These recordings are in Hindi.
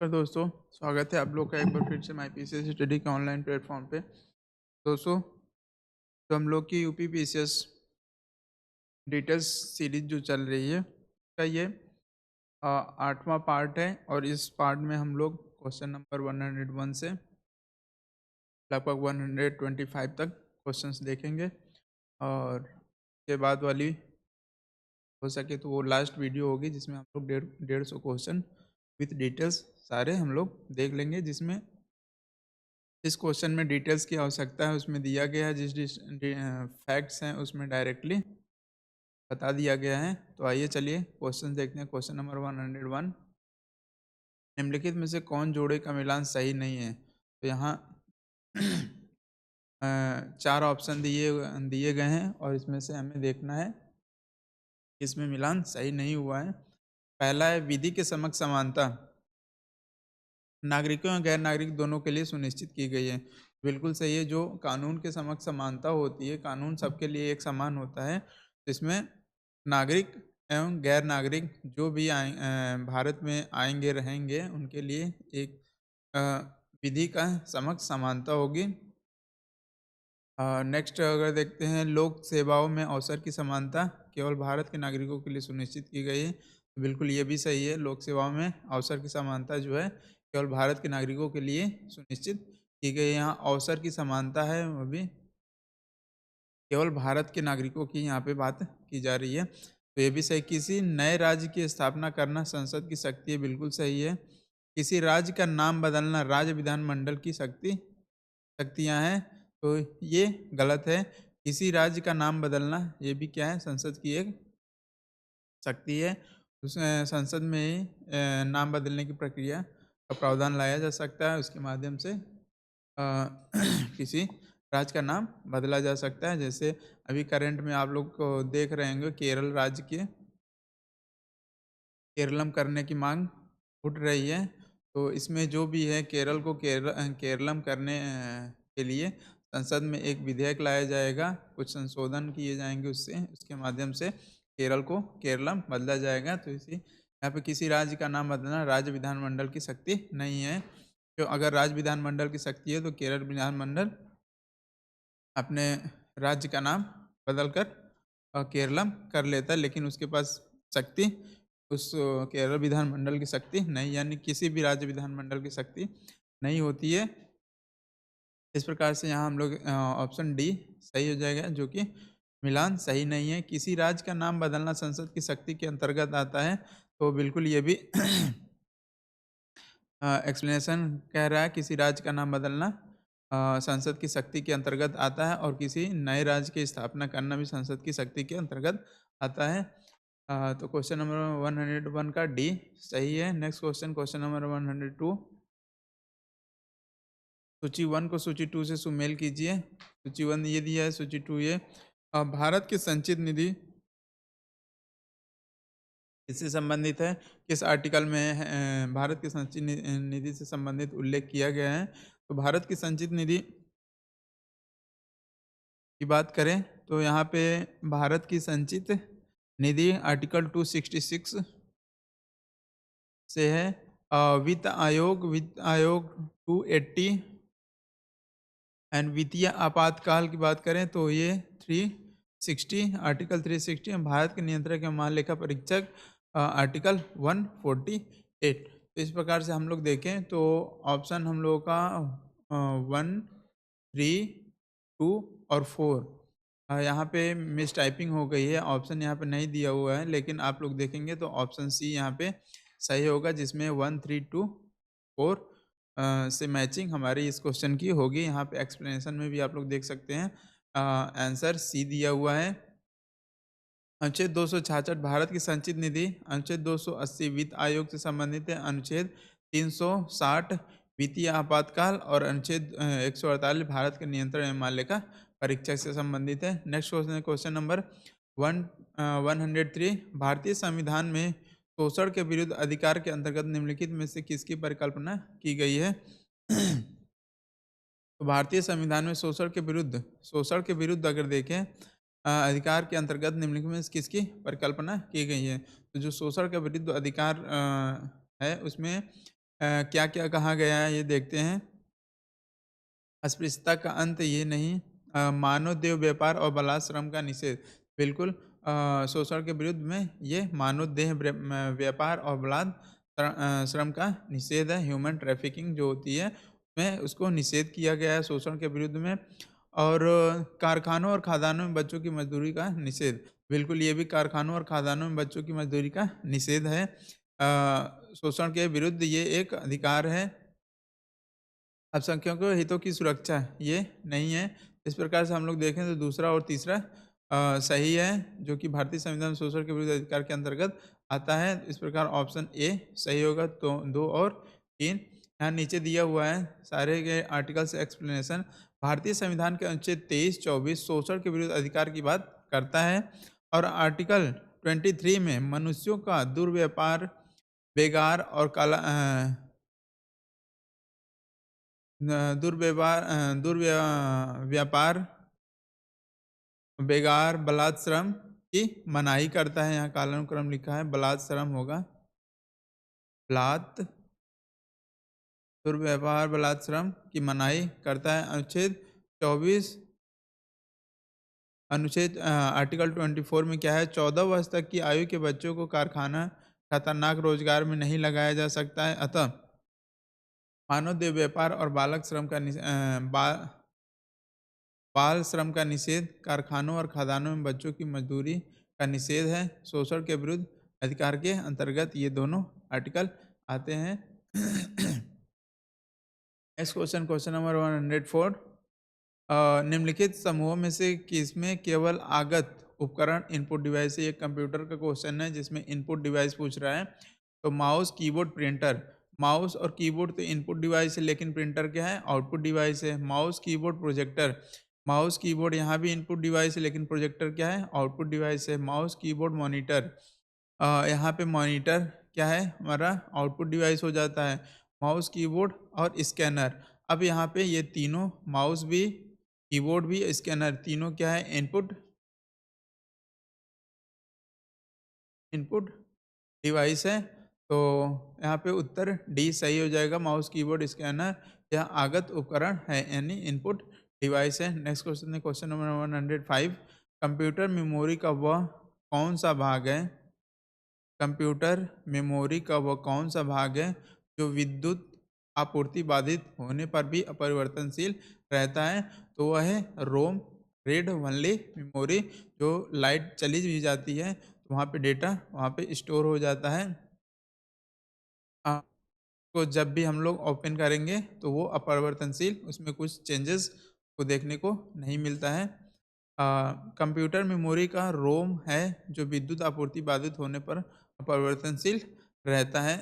तो दोस्तों, स्वागत है आप लोग का एक बार फिर से माई पीसीएस स्टडी के ऑनलाइन प्लेटफॉर्म पे। दोस्तों, तो हम लोग की यूपी पीसीएस डिटेल्स सीरीज जो चल रही है का ये 8वां पार्ट है और इस पार्ट में हम लोग क्वेश्चन नंबर 101 से लगभग 125 तक क्वेश्चंस देखेंगे। और के बाद वाली हो सके तो वो लास्ट वीडियो होगी जिसमें हम लोग 150 क्वेश्चन विथ डिटेल्स सारे हम लोग देख लेंगे, जिसमें इस क्वेश्चन में डिटेल्स की आवश्यकता है उसमें दिया गया है, जिस फैक्ट्स हैं उसमें डायरेक्टली बता दिया गया है। तो आइए चलिए क्वेश्चन देखते हैं। क्वेश्चन नंबर 101, निम्नलिखित में से कौन जोड़े का मिलान सही नहीं है? तो यहाँ चार ऑप्शन दिए दिए गए हैं और इसमें से हमें देखना है कि इसमें मिलान सही नहीं हुआ है। पहला है विधि के समक्ष समानता नागरिकों और गैर नागरिक दोनों के लिए सुनिश्चित की गई है। बिल्कुल सही है। जो कानून के समक्ष समानता होती है, कानून सबके लिए एक समान होता है, तो इसमें नागरिक एवं गैर नागरिक जो भी भारत में आएंगे रहेंगे उनके लिए एक अ, विधि का समक्ष समानता होगी। नेक्स्ट अगर देखते हैं, लोक सेवाओं में अवसर की समानता केवल भारत के नागरिकों के लिए सुनिश्चित की गई है। बिल्कुल ये भी सही है। लोक सेवाओं में अवसर की समानता जो है केवल भारत के नागरिकों के लिए सुनिश्चित की गई है। यहाँ अवसर की समानता है वो भी केवल भारत के नागरिकों की यहाँ पे बात की जा रही है। तो ये भी सही। किसी नए राज्य की स्थापना करना संसद की शक्ति है, बिल्कुल सही है। किसी राज्य का नाम बदलना राज्य विधानमंडल की शक्तियाँ हैं, तो ये गलत है। किसी राज्य का नाम बदलना ये भी क्या है, संसद की एक शक्ति है। उस संसद में ही नाम बदलने की प्रक्रिया का प्रावधान लाया जा सकता है, उसके माध्यम से किसी राज्य का नाम बदला जा सकता है। जैसे अभी करंट में आप लोग को देख रहे होंगे, केरल राज्य के केरलम करने की मांग उठ रही है। तो इसमें जो भी है, केरल को केरलम करने के लिए संसद में एक विधेयक लाया जाएगा, कुछ संशोधन किए जाएंगे उससे, उसके माध्यम से केरल को केरलम बदला जाएगा। तो इसी यहाँ पे किसी राज्य का नाम बदलना राज्य विधानमंडल की शक्ति नहीं है। तो अगर राज्य विधानमंडल की शक्ति है तो केरल विधानमंडल अपने राज्य का नाम बदलकर केरलम कर लेता है, लेकिन उसके पास शक्ति उस केरल विधानमंडल की शक्ति नहीं, यानी किसी भी राज्य विधानमंडल की शक्ति नहीं होती है। इस प्रकार से यहाँ हम लोग ऑप्शन डी सही हो जाएगा, जो कि मिलान सही नहीं है। किसी राज्य का नाम बदलना संसद की शक्ति के अंतर्गत आता है, तो बिल्कुल ये भी एक्सप्लेनेशन कह रहा है किसी राज्य का नाम बदलना संसद की शक्ति के अंतर्गत आता है, और किसी नए राज्य की स्थापना करना भी संसद की शक्ति के अंतर्गत आता है। तो क्वेश्चन नंबर 101 का डी सही है। नेक्स्ट क्वेश्चन, क्वेश्चन नंबर 102, सूची 1 को सूची 2 से सुमेल कीजिए। सूची 1 ये दिया है, सूची 2 ये। भारत की संचित निधि इससे संबंधित है, किस आर्टिकल में भारत की संचित निधि से संबंधित उल्लेख किया गया है? तो भारत की संचित निधि की बात करें तो यहाँ पे भारत की संचित निधि आर्टिकल 266 से है। वित्त आयोग 280 एंड वित्तीय आपातकाल की बात करें तो ये 360 आर्टिकल 360, भारत के नियंत्रक एवं महालेखा परीक्षक आर्टिकल 148। तो इस प्रकार से हम लोग देखें तो ऑप्शन हम लोगों का 1, 3, 2 और 4 यहाँ पे मिस टाइपिंग हो गई है। ऑप्शन यहाँ पे नहीं दिया हुआ है, लेकिन आप लोग देखेंगे तो ऑप्शन सी यहाँ पे सही होगा, जिसमें 1, 3, 2, 4 से मैचिंग हमारी इस क्वेश्चन की होगी। यहाँ पे एक्सप्लेनेशन में भी आप लोग देख सकते हैं, आंसर सी दिया हुआ है। अनुच्छेद 266 भारत की संचित निधि, अनुच्छेद 280 वित्त आयोग से संबंधित है, अनुच्छेद 360 वित्तीय आपातकाल और अनुच्छेद 148 भारत के नियंत्रण एवं माल्यका परीक्षक से संबंधित है। नेक्स्ट क्वेश्चन है क्वेश्चन नंबर 103, भारतीय संविधान में शोषण के विरुद्ध अधिकार के अंतर्गत निम्नलिखित में से किसकी परिकल्पना की गई है? तो भारतीय संविधान में शोषण के विरुद्ध अगर देखें अधिकार के अंतर्गत निम्नलिखित में से किसकी परिकल्पना की गई है? तो जो शोषण के विरुद्ध अधिकार है उसमें क्या क्या कहा गया है ये देखते हैं। अस्पृश्यता का अंत ये नहीं, मानव देह व्यापार और बलात् श्रम का निषेध। बिल्कुल, शोषण के विरुद्ध में ये मानव देह व्यापार और बलात् श्रम का निषेध है। ह्यूमन ट्रैफिकिंग जो होती है उसमें उसको निषेध किया गया है शोषण के विरुद्ध में। और कारखानों और खदानों में बच्चों की मजदूरी का निषेध। बिल्कुल, ये भी कारखानों और खदानों में बच्चों की मजदूरी का निषेध है। शोषण के विरुद्ध ये एक अधिकार है। अल्पसंख्यकों के हितों की सुरक्षा ये नहीं है। इस प्रकार से हम लोग देखें तो दूसरा और तीसरा सही है, जो कि भारतीय संविधान शोषण के विरुद्ध अधिकार के अंतर्गत आता है। इस प्रकार ऑप्शन ए सही होगा। तो 2 और 3 यहाँ नीचे दिया हुआ है सारे के आर्टिकल्स एक्सप्लेनेशन। भारतीय संविधान के अनुच्छेद 23-24 शोषण के विरुद्ध अधिकार की बात करता है। और आर्टिकल 23 में मनुष्यों का दुर्व्यापार, बेगार और व्यापार, बेगार, बलात् श्रम की मनाही करता है। यहाँ कालानुक्रम लिखा है, बलात् श्रम होगा। बलात्, दुर्व्यवहार, बलात् श्रम की मनाही करता है। आर्टिकल 24 में क्या है? 14 वर्ष तक की आयु के बच्चों को कारखाना, खतरनाक रोजगार में नहीं लगाया जा सकता है। अतः मानव देह व्यापार और बाल श्रम का निषेध, कारखानों और खदानों में बच्चों की मजदूरी का निषेध है। शोषण के विरुद्ध अधिकार के अंतर्गत ये दोनों आर्टिकल आते हैं। Next question, question number 104। निम्नलिखित समूहों में से किसमें केवल आगत उपकरण इनपुट डिवाइस है? ये कंप्यूटर का क्वेश्चन है जिसमें इनपुट डिवाइस पूछ रहा है। तो माउस, कीबोर्ड, प्रिंटर। माउस और कीबोर्ड तो इनपुट डिवाइस है, लेकिन प्रिंटर क्या है? आउटपुट डिवाइस है। Mouse, keyboard, projector. Mouse, keyboard यहाँ भी इनपुट डिवाइस है, लेकिन प्रोजेक्टर क्या है? आउटपुट डिवाइस है। Mouse, keyboard, monitor. यहाँ पे मॉनिटर क्या है? हमारा आउटपुट डिवाइस हो जाता है। माउस, कीबोर्ड और स्कैनर। अब यहाँ पे ये तीनों, माउस भी, कीबोर्ड भी, स्कैनर, तीनों क्या है? इनपुट इनपुट डिवाइस है। तो यहाँ पे उत्तर डी सही हो जाएगा। माउस, कीबोर्ड, स्कैनर यह आगत उपकरण है, यानी इनपुट डिवाइस है। नेक्स्ट क्वेश्चन है क्वेश्चन नंबर 105। कंप्यूटर मेमोरी का वह कौन सा भाग है? कंप्यूटर मेमोरी का वह कौन सा भाग है जो विद्युत आपूर्ति बाधित होने पर भी अपरिवर्तनशील रहता है? तो वह है रोम, रीड ओनली मेमोरी। जो लाइट चली भी जाती है तो वहाँ पे डेटा वहाँ पे स्टोर हो जाता है। को जब भी हम लोग ओपन करेंगे तो वो अपरिवर्तनशील, उसमें कुछ चेंजेस को देखने को नहीं मिलता है। कंप्यूटर मेमोरी का रोम है जो विद्युत आपूर्ति बाधित होने पर अपरिवर्तनशील रहता है।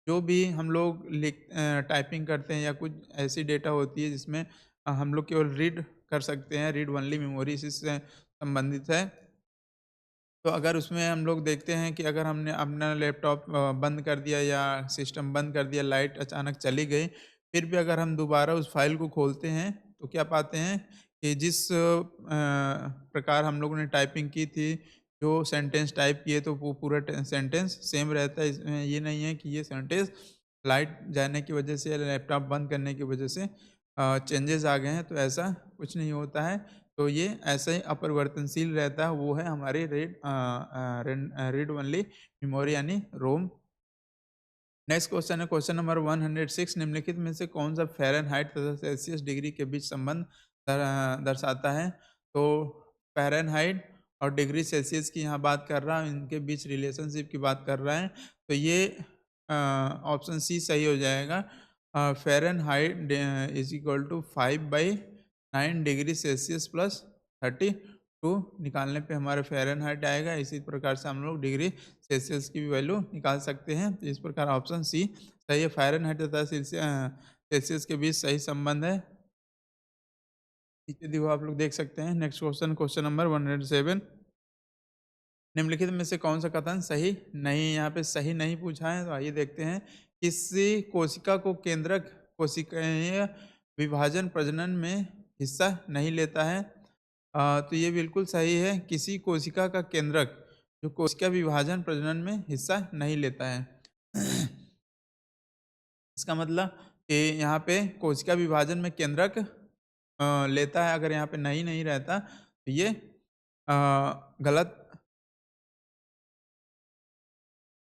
जो भी हम लोग टाइपिंग करते हैं या कुछ ऐसी डेटा होती है जिसमें हम लोग केवल रीड कर सकते हैं, रीड ओनली मेमोरी इसी से संबंधित है। तो अगर उसमें हम लोग देखते हैं कि अगर हमने अपना लैपटॉप बंद कर दिया या सिस्टम बंद कर दिया, लाइट अचानक चली गई, फिर भी अगर हम दोबारा उस फाइल को खोलते हैं तो क्या पाते हैं कि जिस प्रकार हम लोगों ने टाइपिंग की थी, जो सेंटेंस टाइप किए, तो वो पूरा सेंटेंस सेम रहता है। इसमें ये नहीं है कि ये सेंटेंस लाइट जाने की वजह से या लैपटॉप बंद करने की वजह से चेंजेस आ गए हैं, तो ऐसा कुछ नहीं होता है। तो ये ऐसे ही अपरिवर्तनशील रहता है। वो है हमारी रीड ओनली मेमोरी यानी रोम। नेक्स्ट क्वेश्चन है क्वेश्चन नंबर 106। निम्नलिखित में से कौन सा फ़ारेनहाइट तथा सेल्सियस डिग्री के बीच संबंध दर्शाता है? तो फ़ारेनहाइट और डिग्री सेल्सियस की यहाँ बात कर रहा है, इनके बीच रिलेशनशिप की बात कर रहा है। तो ये ऑप्शन सी सही हो जाएगा। Fahrenheit is equal to 5/9 degree Celsius plus 32 निकालने पे हमारे फ़ारेनहाइट आएगा। इसी प्रकार से हम लोग डिग्री सेल्सियस की भी वैल्यू निकाल सकते हैं। तो इस प्रकार ऑप्शन सी सही है। फ़ारेनहाइट तथा सेल्सियस के बीच सही संबंध है। नीचे दिए हुए आप लोग देख सकते हैं। Next question, question number 107। निम्नलिखित में से कौन सा कथन सही नहीं? यहाँ पे सही नहीं पूछा है, तो आइए देखते हैं। किसी कोशिका को केंद्रक कोशिकीय विभाजन प्रजनन में हिस्सा नहीं लेता है। तो ये बिल्कुल सही है। किसी कोशिका का केंद्रक जो कोशिका विभाजन प्रजनन में हिस्सा नहीं लेता है। इसका मतलब कि यहाँ पे कोशिका विभाजन में केंद्रक लेता है, अगर यहाँ पे नहीं नहीं रहता तो ये गलत।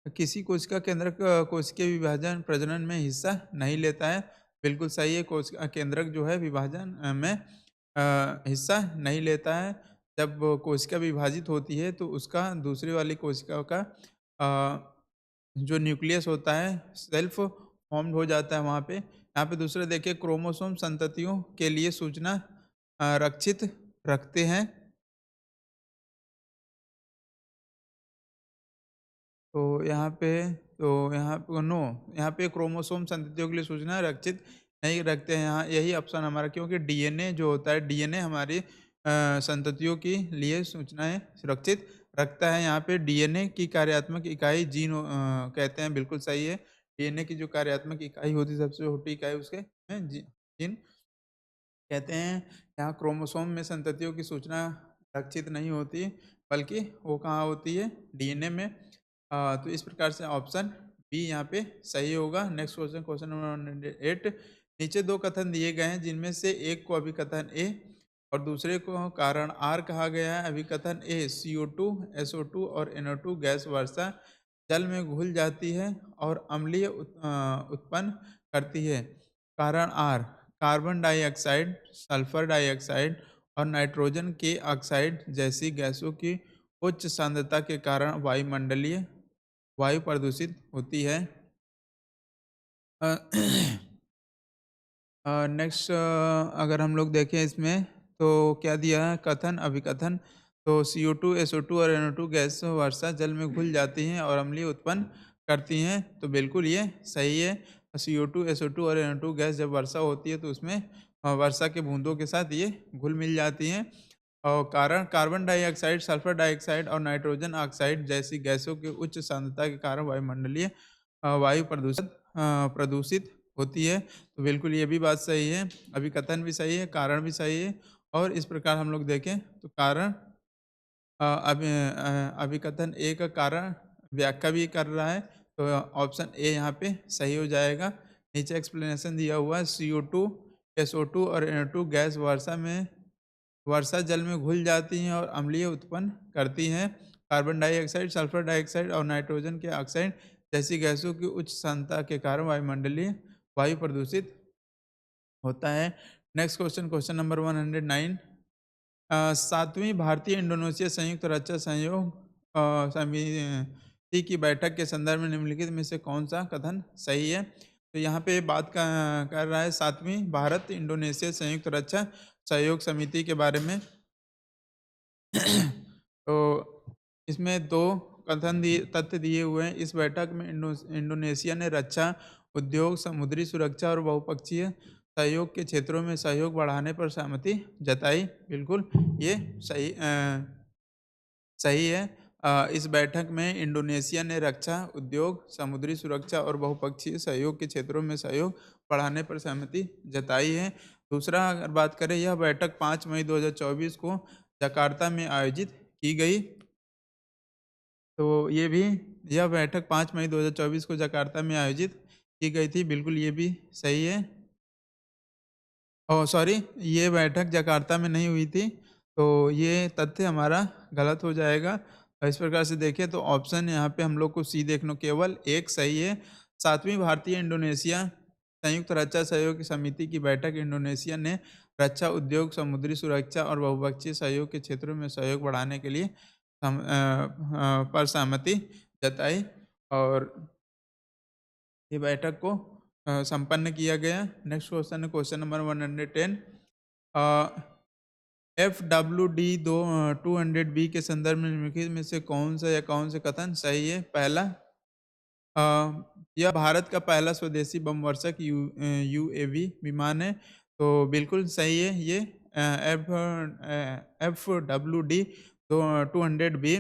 किसी कोशिका केंद्रक कोशिकीय विभाजन प्रजनन में हिस्सा नहीं लेता है। बिल्कुल सही है, कोशिका केंद्रक जो है विभाजन में हिस्सा नहीं लेता है। जब कोशिका विभाजित होती है तो उसका दूसरी वाली कोशिका का जो न्यूक्लियस होता है सेल्फ फॉर्म्ड हो जाता है वहाँ पे। यहाँ पे दूसरा देखिए, क्रोमोसोम संततियों के लिए सूचना रक्षित रखते हैं। तो यहाँ पे नो, यहाँ पे क्रोमोसोम संततियों के लिए सूचना रक्षित नहीं रखते हैं। यहाँ यही ऑप्शन हमारा, क्योंकि डीएनए जो होता है, डीएनए हमारी संततियों के लिए सूचनाएं सुरक्षित रखता है। यहाँ पे डीएनए की कार्यात्मक इकाई जीन कहते हैं, बिल्कुल सही है। डीएनए की जो कार्यात्मक इकाई होती है, सबसे छोटी इकाई उसके जीन कहते हैं। यहाँ क्रोमोसोम में संततियों की सूचना रक्षित नहीं होती, बल्कि वो कहाँ होती है, डीएनए में। तो इस प्रकार से ऑप्शन बी यहाँ पे सही होगा। Next question, question number 8। नीचे दो कथन दिए गए हैं, जिनमें से एक को अभिकथन ए और दूसरे को कारण आर कहा गया है। अभिकथन ए, CO2, SO2 और NO2 गैस वर्षा जल में घुल जाती है और अम्लीय उत्पन्न करती है। कारण are, carbon dioxide, sulphur dioxide और नाइट्रोजन के ऑक्साइड जैसी गैसों की उच्च सांद्रता के कारण वायुमंडलीय वायु प्रदूषित होती है। नेक्स्ट अगर हम लोग देखें इसमें, तो क्या दिया है कथन अभिकथन। तो CO2, SO2 और NO2 गैस वर्षा जल में घुल जाती हैं और अम्लीय उत्पन्न करती हैं। तो बिल्कुल ये सही है। CO2, SO2 और NO2 गैस जब वर्षा होती है तो उसमें वर्षा के बूंदों के साथ ये घुल मिल जाती हैं। और कारण कार्बन डाइऑक्साइड, सल्फर डाइऑक्साइड और नाइट्रोजन ऑक्साइड जैसी गैसों की उच्च सांद्रता के कारण वायुमंडलीय वायु प्रदूषित होती है। तो बिल्कुल ये भी बात सही है, अभिकथन भी सही है, कारण भी सही है। और इस प्रकार हम लोग देखें तो कारण अभिकथन ए का कारण व्याख्या भी कर रहा है, तो ऑप्शन ए यहाँ पे सही हो जाएगा। नीचे एक्सप्लेनेशन दिया हुआ है, CO2, SO2 और NO2 गैस वर्षा जल में घुल जाती हैं और अम्लीय उत्पन्न करती हैं। कार्बन डाइऑक्साइड, सल्फर डाइऑक्साइड और नाइट्रोजन के ऑक्साइड जैसी गैसों की उच्च सांद्रता के कारण वायुमंडलीय वायु प्रदूषित होता है। Next question, question number 109। सातवीं भारतीय इंडोनेशिया संयुक्त रक्षा सहयोग समिति की बैठक के संदर्भ में निम्नलिखित में से कौन सा कथन सही है। तो यहाँ पे बात कर रहा है सातवीं भारत इंडोनेशिया संयुक्त रक्षा सहयोग समिति के बारे में। तो इसमें दो कथन तथ्य दिए हुए हैं। इस बैठक में इंडोनेशिया ने रक्षा उद्योग, समुद्री सुरक्षा और बहुपक्षीय सहयोग के क्षेत्रों में सहयोग बढ़ाने पर सहमति जताई। बिल्कुल ये सही है। इस बैठक में इंडोनेशिया ने रक्षा उद्योग, समुद्री सुरक्षा और बहुपक्षीय सहयोग के क्षेत्रों में सहयोग बढ़ाने पर सहमति जताई है। दूसरा अगर बात करें, यह बैठक 5 मई 2024 को जकार्ता में आयोजित की गई। तो ये भी, यह बैठक 5 मई 2024 को जकार्ता में आयोजित की गई थी। बिल्कुल ये भी सही है। सॉरी, ये बैठक जकार्ता में नहीं हुई थी, तो ये तथ्य हमारा गलत हो जाएगा। इस प्रकार से देखें तो ऑप्शन यहाँ पे हम लोग को सी देखने, केवल एक सही है। सातवीं भारतीय इंडोनेशिया संयुक्त रक्षा सहयोग समिति की बैठक इंडोनेशिया ने रक्षा उद्योग, समुद्री सुरक्षा और बहुपक्षीय सहयोग के क्षेत्रों में सहयोग बढ़ाने के लिए पर सहमति जताई और ये बैठक को संपन्न किया गया। नेक्स्ट क्वेश्चन है क्वेश्चन नंबर 110। FWD 200B के संदर्भ में निम्नलिखित में से कौन से कथन सही है। पहला, यह भारत का पहला स्वदेशी बम वर्षक UAV विमान है। तो बिल्कुल सही है ये। FWD 200B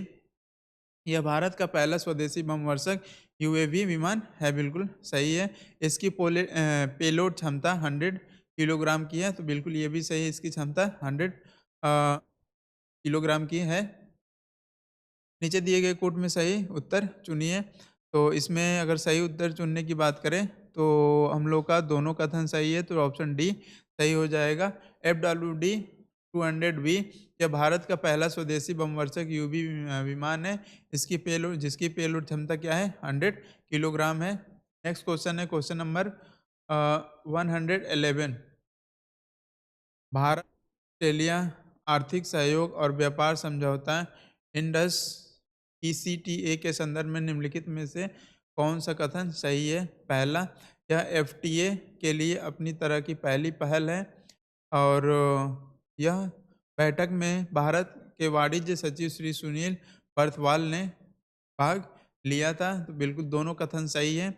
यह भारत का पहला स्वदेशी बम वर्षक UAV विमान है, बिल्कुल सही है। इसकी पेलोड क्षमता 100 किलोग्राम की है, तो बिल्कुल ये भी सही है, इसकी क्षमता 100 किलोग्राम की है। नीचे दिए गए कोट में सही उत्तर चुनिए। तो इसमें अगर सही उत्तर चुनने की बात करें तो हम लोग का दोनों कथन सही है, तो ऑप्शन डी सही हो जाएगा। FWD 200B यह भारत का पहला स्वदेशी बमवर्षक यूबी विमान है। जिसकी पेलोड क्षमता क्या है, 100 किलोग्राम है। नेक्स्ट क्वेश्चन है क्वेश्चन नंबर 111। भारत ऑस्ट्रेलिया आर्थिक सहयोग और व्यापार समझौता इंडस ECTA के संदर्भ में निम्नलिखित में से कौन सा कथन सही है? पहला, यह FTA के लिए अपनी तरह की पहली पहल है और यह बैठक में भारत के वाणिज्य सचिव श्री सुनील बर्थवाल ने भाग लिया था। तो बिल्कुल दोनों कथन सही है।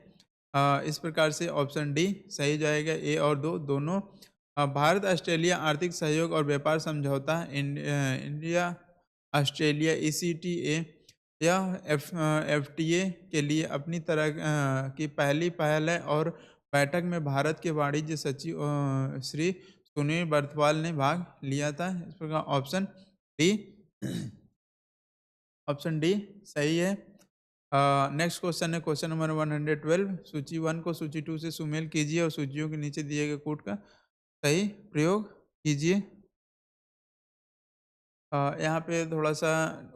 इस प्रकार से ऑप्शन डी सही जाएगा, ए और दो दोनों। भारत ऑस्ट्रेलिया आर्थिक सहयोग और व्यापार समझौता इंडिया ऑस्ट्रेलिया ECTA यह FTA के लिए अपनी तरह की पहली पहल है और बैठक में भारत के वाणिज्य सचिव श्री सुनील बर्थवाल ने भाग लिया था। इस प्रकार ऑप्शन डी ऑप्शन डी सही है। नेक्स्ट क्वेश्चन है क्वेश्चन नंबर 112। सूची 1 को सूची 2 से सुमेल कीजिए और सूचियों के नीचे दिए गए कोड का सही प्रयोग कीजिए। यहाँ पे थोड़ा सा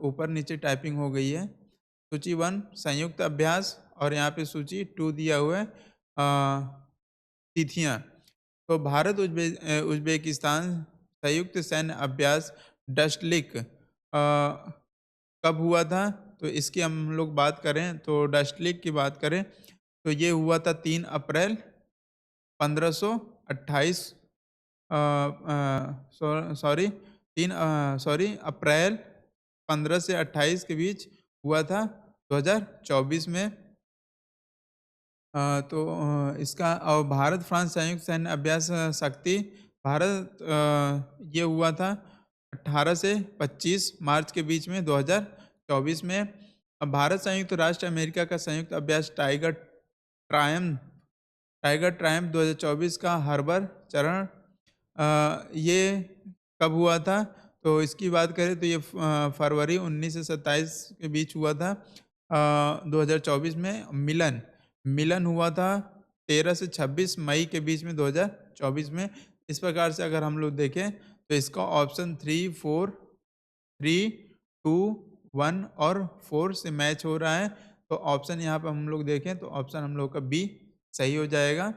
ऊपर नीचे टाइपिंग हो गई है। सूची 1 संयुक्त अभ्यास और यहाँ पे सूची 2 दिया हुआ है तिथियाँ। तो भारत उज्बेकिस्तान संयुक्त सैन्य अभ्यास डस्टलिक कब हुआ था? तो इसकी हम लोग बात करें तो डस्टलिक की बात करें तो ये हुआ था 3 अप्रैल 1528 सॉरी अप्रैल 15 से 28 के बीच हुआ था 2024 में। इसका और भारत फ्रांस संयुक्त सैन्य अभ्यास शक्ति भारत ये हुआ था 18 से 25 मार्च के बीच में 2024 में। भारत संयुक्त राष्ट्र अमेरिका का संयुक्त अभ्यास टाइगर ट्रायम्फ 2024 का हार्बर चरण ये कब हुआ था? तो इसकी बात करें तो ये फरवरी 19 से 27 के बीच हुआ था 2024 में। मिलन हुआ था 13 से 26 मई के बीच में 2024 में। इस प्रकार से अगर हम लोग देखें तो इसका ऑप्शन 3, 4, 3, 2, 1 और 4 से मैच हो रहा है। तो ऑप्शन यहाँ पर हम लोग देखें तो ऑप्शन हम लोग का बी सही हो जाएगा।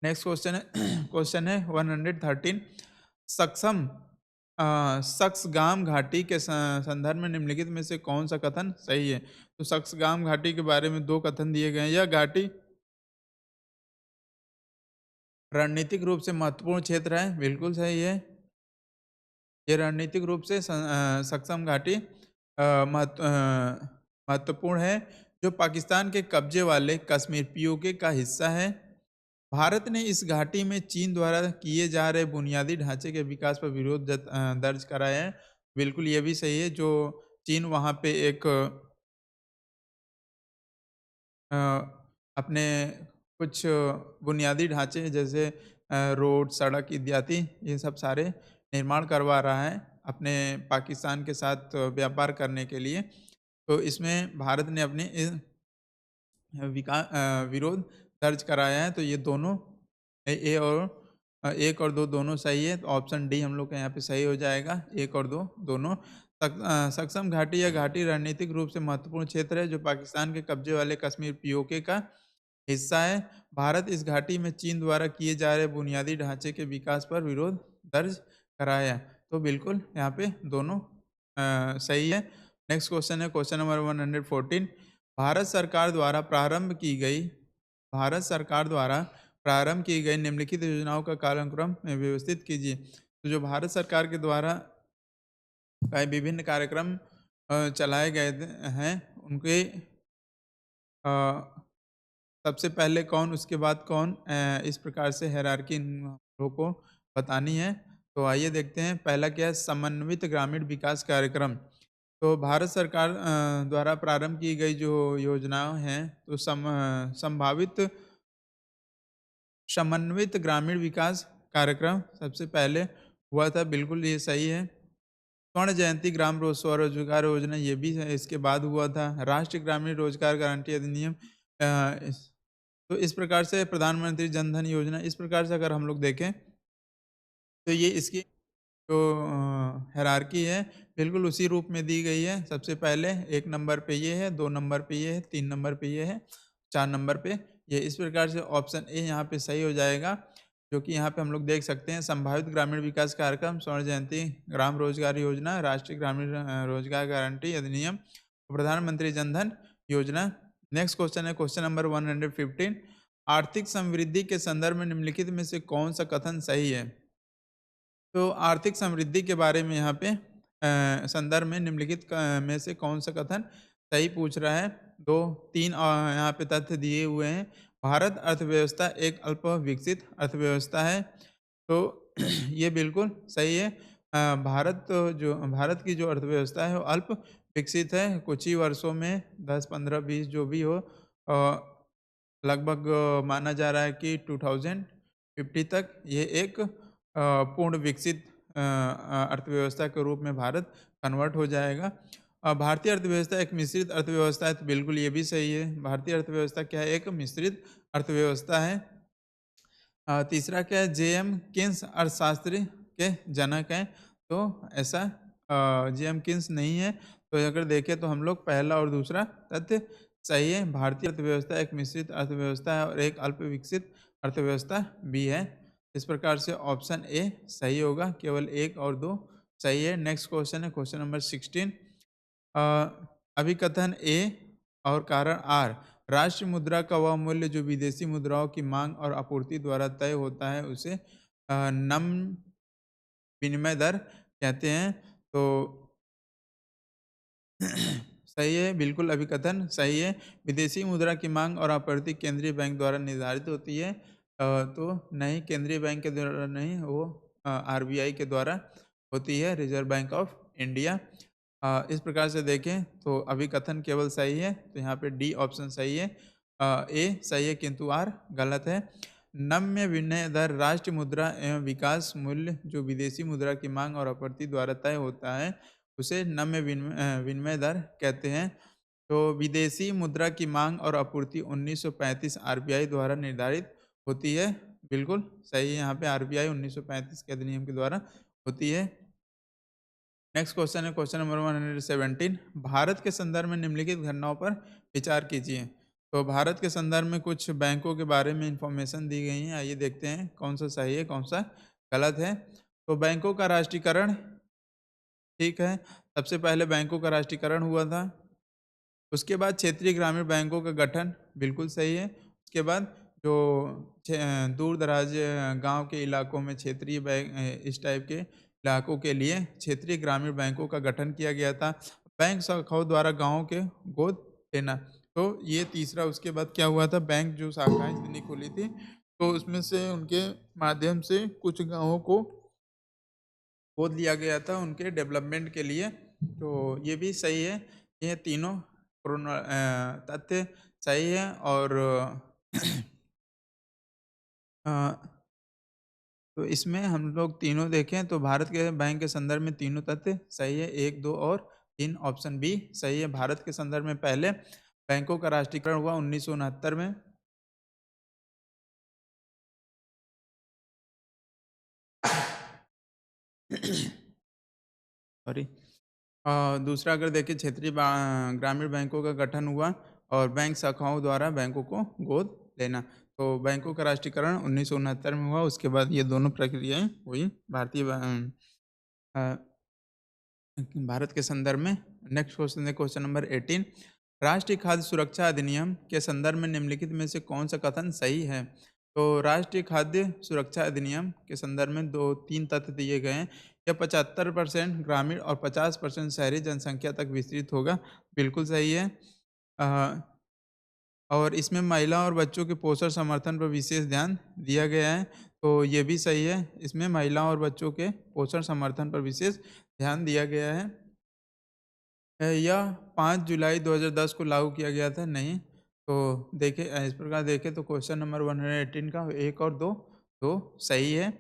नेक्स्ट क्वेश्चन है क्वेश्चन है 113। सक्सगाम घाटी के संदर्भ में निम्नलिखित में से कौन सा कथन सही है? तो सक्सगाम घाटी के बारे में 2 कथन दिए गए हैं। यह घाटी रणनीतिक रूप से महत्वपूर्ण क्षेत्र है, बिल्कुल सही है। ये रणनीतिक रूप से सक्सम घाटी महत्वपूर्ण है जो पाकिस्तान के कब्जे वाले कश्मीर POK का हिस्सा है। भारत ने इस घाटी में चीन द्वारा किए जा रहे बुनियादी ढांचे के विकास पर विरोध दर्ज कराया है। बिल्कुल ये भी सही है, जो चीन वहाँ पे एक अपने कुछ बुनियादी ढांचे जैसे रोड, सड़क इत्यादि ये सब सारे निर्माण करवा रहा है अपने पाकिस्तान के साथ व्यापार करने के लिए। तो इसमें भारत ने अपने विरोध दर्ज कराया है। तो ये दोनों और 1 और 2 दोनों सही है। तो ऑप्शन डी हम लोग का यहाँ पे सही हो जाएगा, 1 और 2 दोनों। सक्सम घाटी या घाटी रणनीतिक रूप से महत्वपूर्ण क्षेत्र है जो पाकिस्तान के कब्जे वाले कश्मीर POK का हिस्सा है। भारत इस घाटी में चीन द्वारा किए जा रहे बुनियादी ढांचे के विकास पर विरोध दर्ज कराया। तो बिल्कुल यहाँ पे दोनों सही है। नेक्स्ट क्वेश्चन है क्वेश्चन नंबर 114। भारत सरकार द्वारा प्रारंभ की गई निम्नलिखित योजनाओं का कालक्रम में व्यवस्थित कीजिए। तो जो भारत सरकार के द्वारा विभिन्न कार्यक्रम चलाए गए हैं उनके सबसे पहले कौन, उसके बाद कौन, इस प्रकार से हायरार्की इन लोगों को बतानी है। तो आइए देखते हैं पहला क्या है, समन्वित ग्रामीण विकास कार्यक्रम। तो भारत सरकार द्वारा प्रारंभ की गई जो योजनाएं हैं तो समन्वित ग्रामीण विकास कार्यक्रम सबसे पहले हुआ था, बिल्कुल ये सही है। स्वर्ण जयंती ग्राम स्वरोजगार योजना ये भी है, इसके बाद हुआ था। राष्ट्रीय ग्रामीण रोजगार गारंटी अधिनियम तो इस प्रकार से प्रधानमंत्री जन धन योजना, इस प्रकार से अगर हम लोग देखें तो ये इसकी जो हायरार्की है बिल्कुल उसी रूप में दी गई है। सबसे पहले 1 नंबर पे ये है, 2 नंबर पे ये है, 3 नंबर पे ये है, 4 नंबर पे ये। इस प्रकार से ऑप्शन ए यहाँ पे सही हो जाएगा, जो कि यहाँ पे हम लोग देख सकते हैं संभावित ग्रामीण विकास कार्यक्रम, स्वर्ण जयंती ग्राम रोजगार योजना, राष्ट्रीय ग्रामीण रोजगार गारंटी अधिनियम, प्रधानमंत्री जन धन योजना। नेक्स्ट क्वेश्चन है क्वेश्चन नंबर 115। आर्थिक समृद्धि के संदर्भ में निम्नलिखित में से कौन सा कथन सही है? तो आर्थिक समृद्धि के बारे में यहाँ पे संदर्भ में निम्नलिखित में से कौन सा कथन सही पूछ रहा है? 2-3 यहाँ पे तथ्य दिए हुए हैं। भारत अर्थव्यवस्था एक अल्प विकसित अर्थव्यवस्था है, तो ये बिल्कुल सही है। भारत की जो अर्थव्यवस्था है वो अल्प विकसित है। कुछ ही वर्षों में 10, 15, 20 जो भी हो, लगभग माना जा रहा है कि 2050 तक ये एक पूर्ण विकसित अर्थव्यवस्था के रूप में भारत कन्वर्ट हो जाएगा। भारतीय अर्थव्यवस्था एक मिश्रित अर्थव्यवस्था है, तो बिल्कुल ये भी सही है। भारतीय अर्थव्यवस्था क्या है? एक मिश्रित अर्थव्यवस्था है। तीसरा क्या है? जेएम किन्स अर्थशास्त्री के जनक हैं, तो ऐसा जेएम किन्स नहीं है। तो अगर देखें तो हम लोग पहला और दूसरा तथ्य सही है। भारतीय अर्थव्यवस्था एक मिश्रित अर्थव्यवस्था है और एक अल्प विकसित अर्थव्यवस्था भी है। इस प्रकार से ऑप्शन ए सही होगा, केवल 1 और 2 सही है। नेक्स्ट क्वेश्चन है क्वेश्चन नंबर 16। अभिकथन ए और कारण आर, राष्ट्रीय मुद्रा का वह मूल्य जो विदेशी मुद्राओं की मांग और आपूर्ति द्वारा तय होता है उसे नम्य विनिमय दर कहते हैं। तो सही है, बिल्कुल अभिकथन सही है। विदेशी मुद्रा की मांग और आपूर्ति केंद्रीय बैंक द्वारा निर्धारित होती है। तो नहीं, केंद्रीय बैंक के द्वारा नहीं, वो आरबीआई के द्वारा होती है, रिजर्व बैंक ऑफ इंडिया। इस प्रकार से देखें तो अभिकथन केवल सही है, तो यहाँ पे डी ऑप्शन सही है। ए सही है किंतु आर गलत है। नम्य विनिमय दर राष्ट्रीय मुद्रा एवं विकास मूल्य जो विदेशी मुद्रा की मांग और आपूर्ति द्वारा तय होता है उसे नम्य विनिमय दर कहते हैं। तो विदेशी मुद्रा की मांग और आपूर्ति 1935 आरबीआई द्वारा निर्धारित होती है, बिल्कुल सही है। यहाँ पे आरबीआई 1935 के अधिनियम के द्वारा होती है। नेक्स्ट क्वेश्चन है क्वेश्चन नंबर 117। भारत के संदर्भ में निम्नलिखित घटनाओं पर विचार कीजिए। तो भारत के संदर्भ में कुछ बैंकों के बारे में इंफॉर्मेशन दी गई है, आइए देखते हैं कौन सा सही है कौन सा गलत है। तो बैंकों का राष्ट्रीयकरण, ठीक है, सबसे पहले बैंकों का राष्ट्रीयकरण हुआ था। उसके बाद क्षेत्रीय ग्रामीण बैंकों का गठन, बिल्कुल सही है। उसके बाद जो दूर दराज गांव के इलाकों में क्षेत्रीय बैंक, इस टाइप के इलाकों के लिए क्षेत्रीय ग्रामीण बैंकों का गठन किया गया था। बैंक शाखाओं द्वारा गांवों के गोद लेना, तो ये तीसरा। उसके बाद क्या हुआ था? बैंक जो शाखाएं जितनी खुली थी, तो उसमें से उनके माध्यम से कुछ गांवों को गोद लिया गया था उनके डेवलपमेंट के लिए, तो ये भी सही है। ये तीनों तथ्य सही है। और अ, तो इसमें हम लोग तीनों देखें तो भारत के बैंक के संदर्भ में तीनों तथ्य सही है, 1, 2 और 3, ऑप्शन बी सही है। भारत के संदर्भ में पहले बैंकों का राष्ट्रीयकरण हुआ 1969 में। सॉरी। दूसरा अगर देखें क्षेत्रीय ग्रामीण बैंकों का गठन हुआ और बैंक शाखाओं द्वारा बैंकों को गोद लेना। तो बैंकों का राष्ट्रीयकरण 1969 में हुआ, उसके बाद ये दोनों प्रक्रियाएं हुई अ, भारत के संदर्भ में। नेक्स्ट क्वेश्चन है क्वेश्चन नंबर 18। राष्ट्रीय खाद्य सुरक्षा अधिनियम के संदर्भ में निम्नलिखित में से कौन सा कथन सही है? तो राष्ट्रीय खाद्य सुरक्षा अधिनियम के संदर्भ में 2-3 तथ्य दिए गए हैं। यह 75% ग्रामीण और 50% शहरी जनसंख्या तक विस्तृत होगा, बिल्कुल सही है। अ, और इसमें महिला और बच्चों के पोषण समर्थन पर विशेष ध्यान दिया गया है, तो ये भी सही है। इसमें महिलाओं और बच्चों के पोषण समर्थन पर विशेष ध्यान दिया गया है। यह 5 जुलाई 2010 को लागू किया गया था, नहीं। तो देखिए इस प्रकार देखें तो क्वेश्चन नंबर 118 का 1 और 2 दो सही है।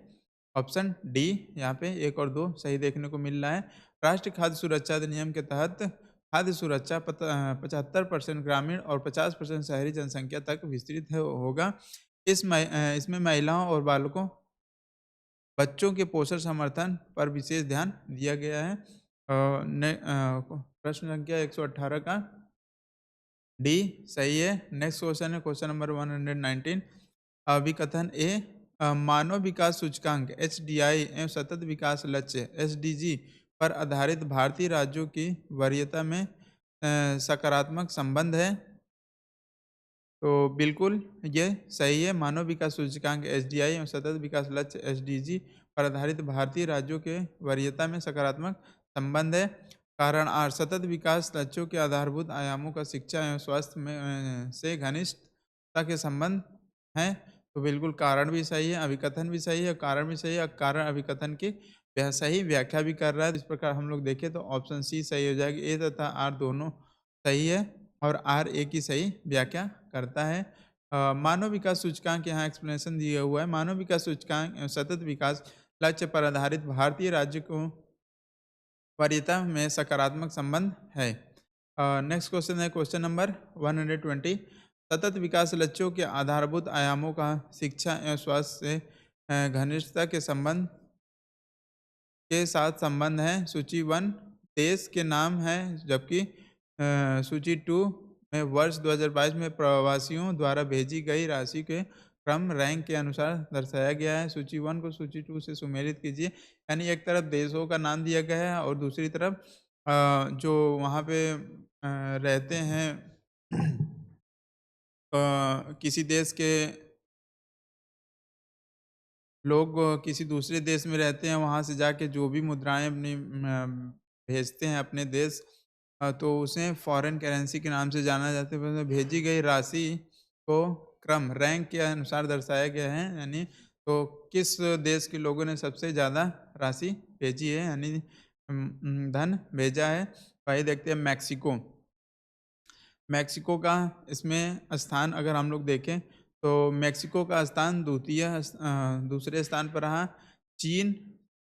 ऑप्शन डी यहाँ पे 1 और 2 सही देखने को मिल रहा है। राष्ट्रीय खाद्य सुरक्षा अधिनियम के तहत खाद्य सुरक्षा 75% ग्रामीण और 50% शहरी जनसंख्या तक विस्तृत होगा। इसमें महिलाओं और बालकों बच्चों के पोषण समर्थन पर विशेष ध्यान दिया गया है। प्रश्न संख्या 118 का डी सही है। नेक्स्ट क्वेश्चन है क्वेश्चन नंबर 119। अभिकथन ए, मानव विकास सूचकांक HDI एवं सतत विकास लक्ष्य SDG पर आधारित भारतीय राज्यों की वरीयता में सकारात्मक संबंध है। तो बिल्कुल ये सही है। मानव विकास सूचकांक HDI एवं सतत विकास लक्ष्य SDG पर आधारित भारतीय राज्यों के वरीयता में सकारात्मक संबंध है। कारण आर, सतत विकास लक्ष्यों के आधारभूत आयामों का शिक्षा एवं स्वास्थ्य में से घनिष्ठता के संबंध हैं। तो बिल्कुल कारण भी सही है, अभिकथन भी सही है, कारण भी सही है। कारण अभिकथन की सही व्याख्या भी कर रहा है। तो इस प्रकार हम लोग देखें तो ऑप्शन सी सही हो जाएगी। ए तथा आर दोनों सही है और आर ए की सही व्याख्या करता है। मानव विकास सूचकांक यहाँ एक्सप्लेनेशन दिया हुआ है। मानव विकास सूचकांक एवं सतत विकास लक्ष्य पर आधारित भारतीय राज्य को वरीयता में सकारात्मक संबंध है। नेक्स्ट क्वेश्चन है क्वेश्चन नंबर 120। सतत विकास लक्ष्यों के आधारभूत आयामों का शिक्षा एवं स्वास्थ्य से घनिष्ठता के संबंध के साथ संबंध है। सूची 1 देश के नाम है, जबकि सूची 2 में वर्ष 2022 में प्रवासियों द्वारा भेजी गई राशि के क्रम रैंक के अनुसार दर्शाया गया है। सूची 1 को सूची 2 से सुमेलित कीजिए। यानी एक तरफ देशों का नाम दिया गया है और दूसरी तरफ जो वहाँ पे रहते हैं किसी देश के लोग किसी दूसरे देश में रहते हैं, वहाँ से जाके जो भी मुद्राएँ अपनी भेजते हैं अपने देश, तो उसे फॉरेन करेंसी के नाम से जाना जाता है। मतलब भेजी गई राशि को क्रम रैंक के अनुसार दर्शाया गया है। यानी तो किस देश के लोगों ने सबसे ज़्यादा राशि भेजी है, यानी धन भेजा है। तो आइए देखते हैं मैक्सिको। मैक्सिको का इसमें स्थान अगर हम लोग देखें तो मैक्सिको का स्थान दूसरे स्थान पर रहा। चीन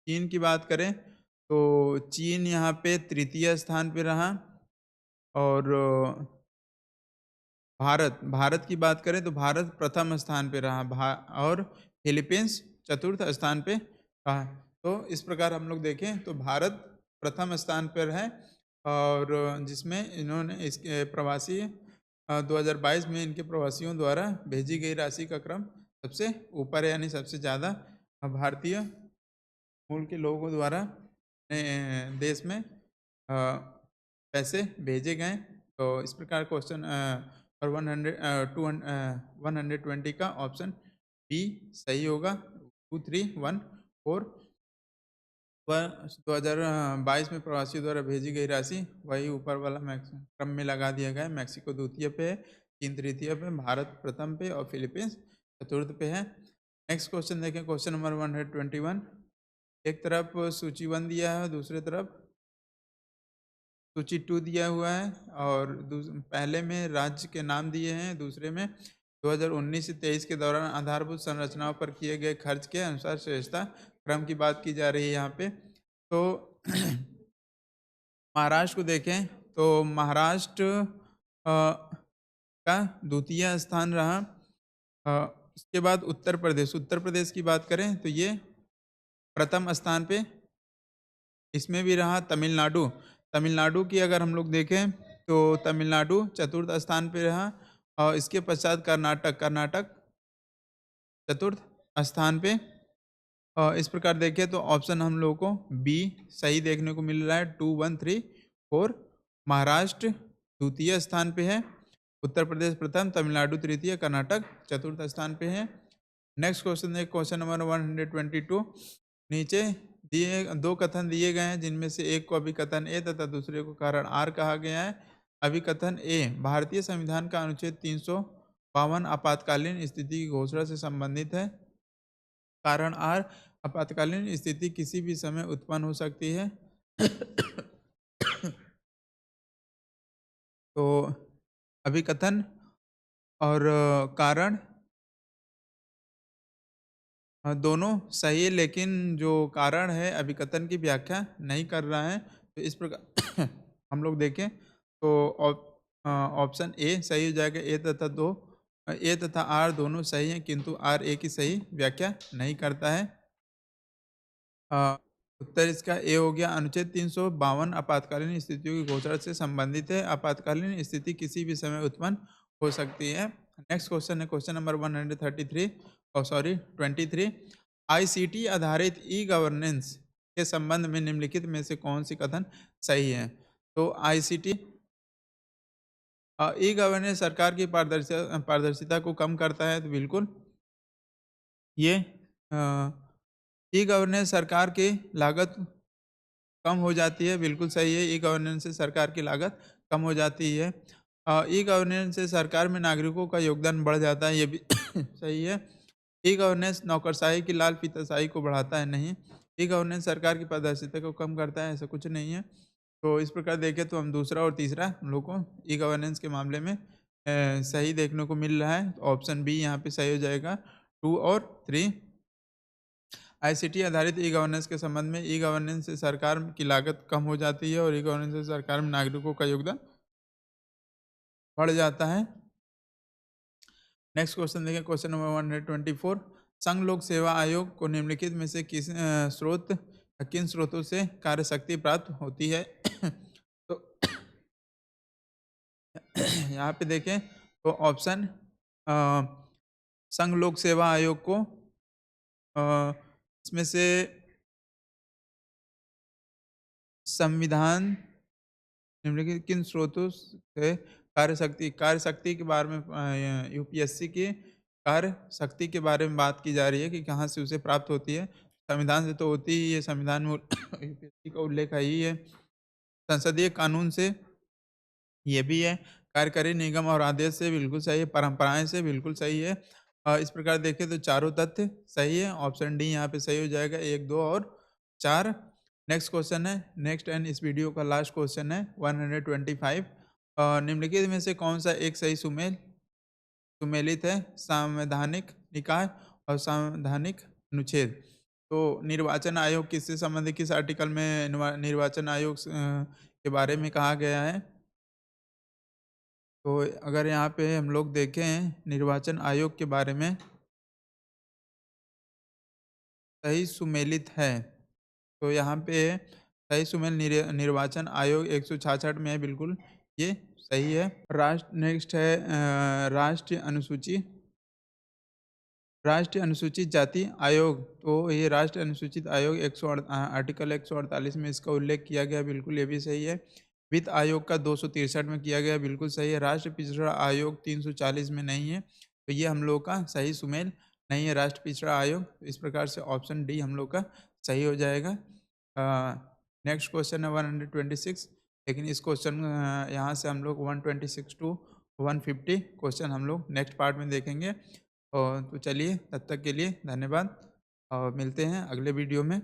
चीन की बात करें तो चीन यहाँ पे तृतीय स्थान पे रहा। और भारत की बात करें तो भारत प्रथम स्थान पे रहा और फिलीपींस चतुर्थ स्थान पे रहा। तो इस प्रकार हम लोग देखें तो भारत प्रथम स्थान पर है और जिसमें इन्होंने इसके प्रवासी 2022 में इनके प्रवासियों द्वारा भेजी गई राशि का क्रम सबसे ऊपर है, यानी सबसे ज़्यादा भारतीय मूल के लोगों द्वारा देश में पैसे भेजे गए। तो इस प्रकार क्वेश्चन और 120 का ऑप्शन बी सही होगा। 2, 3, 1, 4 2022 में प्रवासियों द्वारा भेजी गई राशि वही ऊपर वाला क्रम में लगा दिया गया है। मैक्सिको द्वितीय पे है, चीन तृतीय पे, भारत प्रथम पे और फिलीपींस चतुर्थ पे है। नेक्स्ट क्वेश्चन देखें क्वेश्चन नंबर 121। एक तरफ सूची 1 दिया है, दूसरी तरफ सूची 2 दिया हुआ है और पहले में राज्य के नाम दिए हैं, दूसरे में 2019 से 23 के दौरान आधारभूत संरचनाओं पर किए गए खर्च के अनुसार श्रेष्ठता क्रम की बात की जा रही है यहाँ पे। तो महाराष्ट्र को देखें तो महाराष्ट्र का द्वितीय स्थान रहा। उसके बाद उत्तर प्रदेश की बात करें तो ये प्रथम स्थान पे इसमें भी रहा। तमिलनाडु की अगर हम लोग देखें तो तमिलनाडु चतुर्थ स्थान पे रहा और इसके पश्चात कर्नाटक चतुर्थ स्थान पे। इस प्रकार देखें तो ऑप्शन हम लोगों को बी सही देखने को मिल रहा है। 2, 1, 3, 4 महाराष्ट्र द्वितीय स्थान पे है, उत्तर प्रदेश प्रथम, तमिलनाडु तृतीय, कर्नाटक चतुर्थ स्थान पे है। नेक्स्ट क्वेश्चन है क्वेश्चन नंबर 122। नीचे दिए 2 कथन दिए गए हैं जिनमें से एक को अभिकथन ए तथा दूसरे को कारण आर कहा गया है। अभिकथन ए, भारतीय संविधान का अनुच्छेद 352 आपातकालीन स्थिति की घोषणा से संबंधित है। कारण आर, आपातकालीन स्थिति किसी भी समय उत्पन्न हो सकती है। तो अभिकथन और कारण दोनों सही है, लेकिन जो कारण है अभिकथन की व्याख्या नहीं कर रहा है। तो इस प्रकार हम लोग देखें तो ऑप्शन ए सही हो जाएगा। ए तथा आर दोनों सही हैं, किंतु आर ए की सही व्याख्या नहीं करता है। अ, उत्तर इसका ए हो गया। अनुच्छेद 352 आपातकालीन स्थितियों की घोषणा से संबंधित है। आपातकालीन स्थिति किसी भी समय उत्पन्न हो सकती है। नेक्स्ट क्वेश्चन है क्वेश्चन नंबर 133 और सॉरी 23। आईसीटी आधारित ई गवर्नेंस के संबंध में निम्नलिखित में से कौन सी कथन सही है? तो आईसीटी ई गवर्नेंस सरकार की पारदर्शिता को कम करता है, तो बिल्कुल ये ई गवर्नेंस सरकार की लागत कम हो जाती है, बिल्कुल सही है। ई गवर्नेंस से सरकार की लागत कम हो जाती है। ई गवर्नेंस से सरकार में नागरिकों का योगदान बढ़ जाता है, ये भी सही है। ई गवर्नेंस नौकरशाही की लाल फीताशाही को बढ़ाता है, नहीं। ई गवर्नेंस सरकार की पारदर्शिता को कम करता है, ऐसा कुछ नहीं है। तो इस प्रकार देखें तो हम दूसरा और तीसरा हम लोग को ई गवर्नेंस के मामले में सही देखने को मिल रहा है। तो ऑप्शन बी यहाँ पे सही हो जाएगा। 2 और 3। आईसीटी आधारित ई गवर्नेंस के संबंध में ई गवर्नेंस से सरकार की लागत कम हो जाती है और ई गवर्नेंस से सरकार में नागरिकों का योगदान बढ़ जाता है। नेक्स्ट क्वेश्चन देखें क्वेश्चन नंबर 124। संघ लोक सेवा आयोग को निम्नलिखित में से किन स्रोतों से कार्य शक्ति प्राप्त होती है? तो यहाँ पे देखें तो ऑप्शन संघ लोक सेवा आयोग को इसमें से संविधान निम्नलिखित किन स्रोतों से कार्य शक्ति के बारे में यूपीएससी की कार्य शक्ति के बारे में बात की जा रही है कि कहाँ से उसे प्राप्त होती है। संविधान से तो होती ही है, संविधान में यूपीएससी का उल्लेख है ही है। संसदीय कानून से ये भी है। कार्यकारी निगम और आदेश से बिल्कुल सही है। परंपराएं से बिल्कुल सही है। इस प्रकार देखें तो चारों तथ्य सही है। ऑप्शन डी यहाँ पे सही हो जाएगा, 1, 2 और 4। नेक्स्ट क्वेश्चन है, नेक्स्ट एंड इस वीडियो का लास्ट क्वेश्चन है 125। निम्नलिखित में से कौन सा एक सही सुमेलित है? संवैधानिक निकाय और संवैधानिक अनुच्छेद। तो निर्वाचन आयोग किससे संबंधित, किस आर्टिकल में निर्वाचन आयोग के बारे में कहा गया है? तो अगर यहाँ पे हम लोग देखें निर्वाचन आयोग के बारे में सही सुमेलित है, तो यहाँ पे सही सुमेल निर्वाचन आयोग 166 में है, बिल्कुल ये सही है। नेक्स्ट है राष्ट्रीय अनुसूचित जाति आयोग। तो ये राष्ट्रीय अनुसूचित आयोग आर्टिकल 148 में इसका उल्लेख किया गया, बिल्कुल ये भी सही है। वित्त आयोग का 263 में किया गया, बिल्कुल सही है। राष्ट्रीय पिछड़ा आयोग 340 में नहीं है, तो ये हम लोग का सही सुमेल नहीं है राष्ट्रीय पिछड़ा आयोग। तो इस प्रकार से ऑप्शन डी हम लोग का सही हो जाएगा। नेक्स्ट क्वेश्चन है 126, लेकिन इस क्वेश्चन यहाँ से हम लोग 126 टू 150 क्वेश्चन हम लोग नेक्स्ट पार्ट में देखेंगे। और तो चलिए तब तक के लिए धन्यवाद और मिलते हैं अगले वीडियो में।